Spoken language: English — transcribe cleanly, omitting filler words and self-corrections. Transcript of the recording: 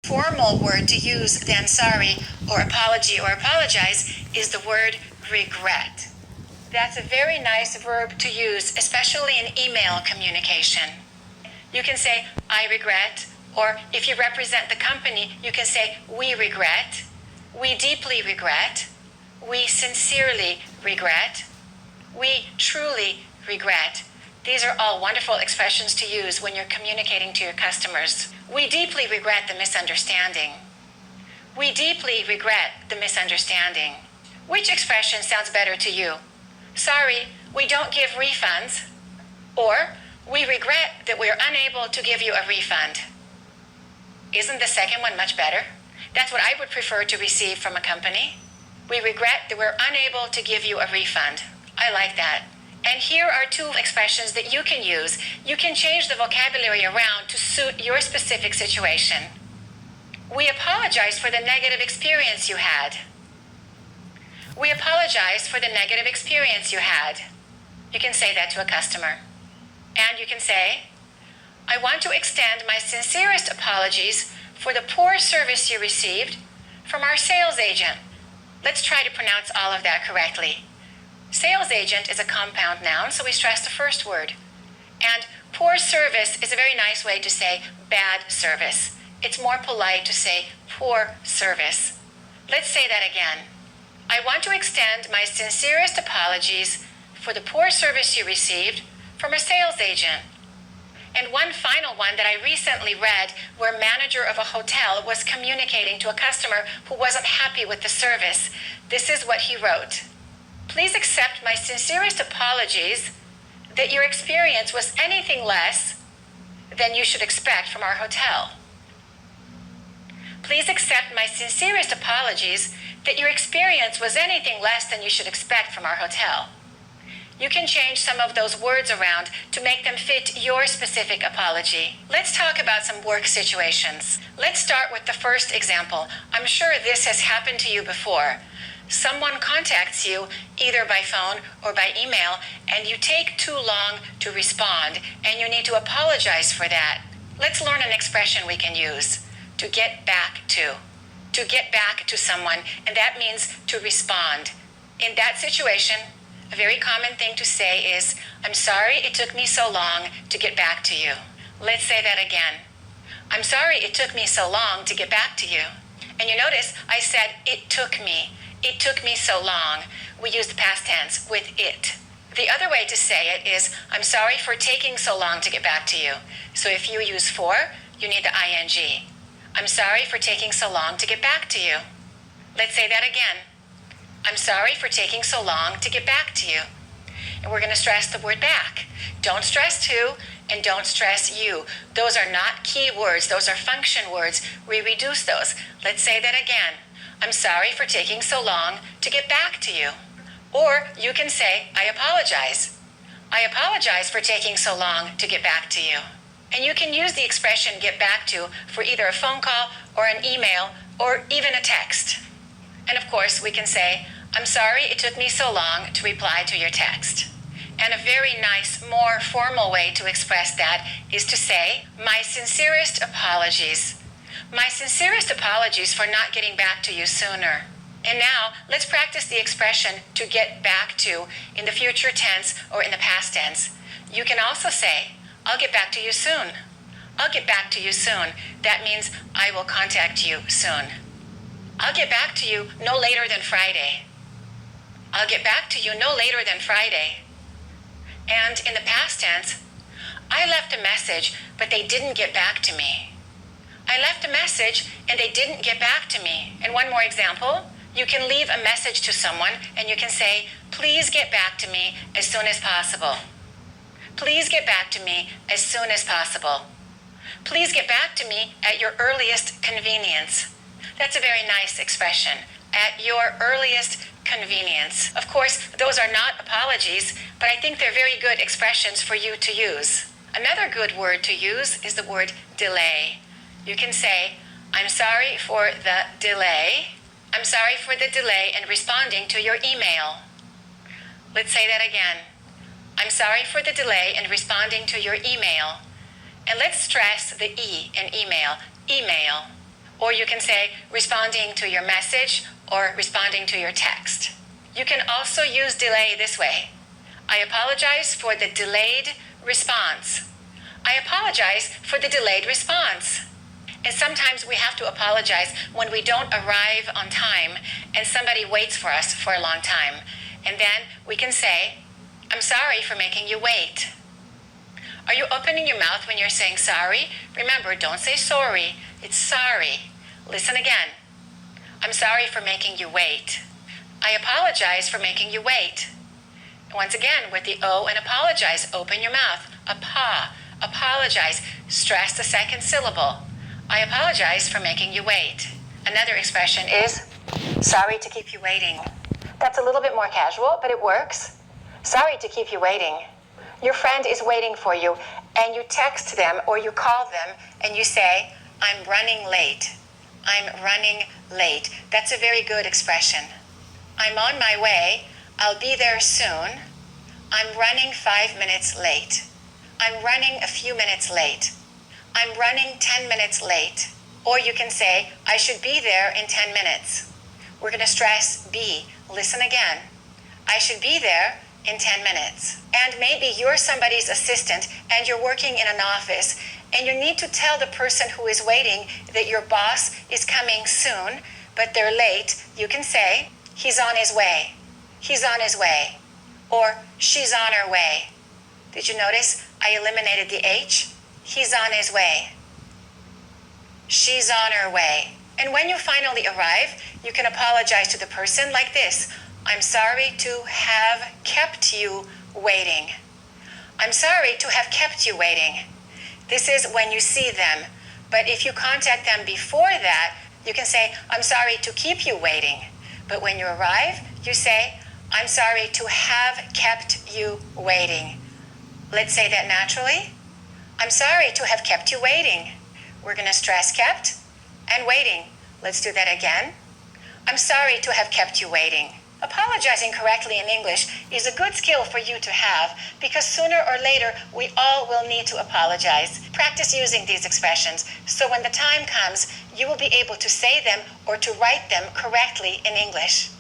Formal word to use than sorry or apology or apologize is the word regret. That's a very nice verb to use, especially in email communication. You can say, I regret, or if you represent the company, you can say, we regret, we deeply regret, we sincerely regret, we truly regret. These are all wonderful expressions to use when you're communicating to your customers. We deeply regret the misunderstanding. We deeply regret the misunderstanding. Which expression sounds better to you? Sorry, we don't give refunds. Or, we regret that we're unable to give you a refund. Isn't the second one much better? That's what I would prefer to receive from a company. We regret that we're unable to give you a refund. I like that. And here are two expressions that you can use. You can change the vocabulary around to suit your specific situation. We apologize for the negative experience you had. We apologize for the negative experience you had. You can say that to a customer. And you can say, I want to extend my sincerest apologies for the poor service you received from our sales agent. Let's try to pronounce all of that correctly. Sales agent is a compound noun, so we stress the first word. And poor service is a very nice way to say bad service. It's more polite to say poor service. Let's say that again. I want to extend my sincerest apologies for the poor service you received from a sales agent. And one final one that I recently read, where a manager of a hotel was communicating to a customer who wasn't happy with the service. This is what he wrote. Please accept my sincerest apologies that your experience was anything less than you should expect from our hotel. Please accept my sincerest apologies that your experience was anything less than you should expect from our hotel. You can change some of those words around to make them fit your specific apology. Let's talk about some work situations. Let's start with the first example. I'm sure this has happened to you before. Someone contacts you either by phone or by email, and you take too long to respond, and you need to apologize for that. Let's learn an expression we can use. To get back to. To get back to someone, and that means to respond. In that situation, a very common thing to say is, I'm sorry it took me so long to get back to you. Let's say that again. I'm sorry it took me so long to get back to you. And you notice I said it took me. It took me so long. We use the past tense with it. The other way to say it is, I'm sorry for taking so long to get back to you. So if you use for, you need the ing. I'm sorry for taking so long to get back to you. Let's say that again. I'm sorry for taking so long to get back to you. And we're going to stress the word back. Don't stress to and don't stress you. Those are not key words. Those are function words. We reduce those. Let's say that again. I'm sorry for taking so long to get back to you. Or you can say, I apologize. I apologize for taking so long to get back to you. And you can use the expression get back to for either a phone call or an email or even a text. And of course, we can say, I'm sorry it took me so long to reply to your text. And a very nice, more formal way to express that is to say, my sincerest apologies. My sincerest apologies for not getting back to you sooner. And now, let's practice the expression to get back to in the future tense or in the past tense. You can also say, I'll get back to you soon. I'll get back to you soon. That means I will contact you soon. I'll get back to you no later than Friday. I'll get back to you no later than Friday. And in the past tense, I left a message, but they didn't get back to me. I left a message and they didn't get back to me. And one more example, you can leave a message to someone and you can say, please get back to me as soon as possible. Please get back to me as soon as possible. Please get back to me at your earliest convenience. That's a very nice expression. At your earliest convenience. Of course, those are not apologies, but I think they're very good expressions for you to use. Another good word to use is the word delay. You can say, I'm sorry for the delay. I'm sorry for the delay in responding to your email. Let's say that again. I'm sorry for the delay in responding to your email. And let's stress the E in email. Email. Or you can say responding to your message or responding to your text. You can also use delay this way. I apologize for the delayed response. I apologize for the delayed response. And sometimes we have to apologize when we don't arrive on time and somebody waits for us for a long time. And then we can say, I'm sorry for making you wait. Are you opening your mouth when you're saying sorry? Remember, don't say sorry, it's sorry. Listen again. I'm sorry for making you wait. I apologize for making you wait. Once again, with the O and apologize, open your mouth. Apologize. Stress the second syllable. I apologize for making you wait. Another expression is, sorry to keep you waiting. That's a little bit more casual, but it works. Sorry to keep you waiting. Your friend is waiting for you, and you text them or you call them, and you say, I'm running late. I'm running late. That's a very good expression. I'm on my way. I'll be there soon. I'm running 5 minutes late. I'm running a few minutes late. I'm running 10 minutes late. Or you can say, I should be there in 10 minutes. We're going to stress be. Listen again. I should be there in 10 minutes. And maybe you're somebody's assistant and you're working in an office and you need to tell the person who is waiting that your boss is coming soon, but they're late. You can say, he's on his way. He's on his way. Or she's on her way. Did you notice I eliminated the H? He's on his way. She's on her way. And when you finally arrive, you can apologize to the person like this. I'm sorry to have kept you waiting. I'm sorry to have kept you waiting. This is when you see them. But if you contact them before that, you can say, I'm sorry to keep you waiting. But when you arrive, you say, I'm sorry to have kept you waiting. Let's say that naturally. I'm sorry to have kept you waiting. We're going to stress kept and waiting. Let's do that again. I'm sorry to have kept you waiting. Apologizing correctly in English is a good skill for you to have because sooner or later we all will need to apologize. Practice using these expressions so when the time comes, you will be able to say them or to write them correctly in English.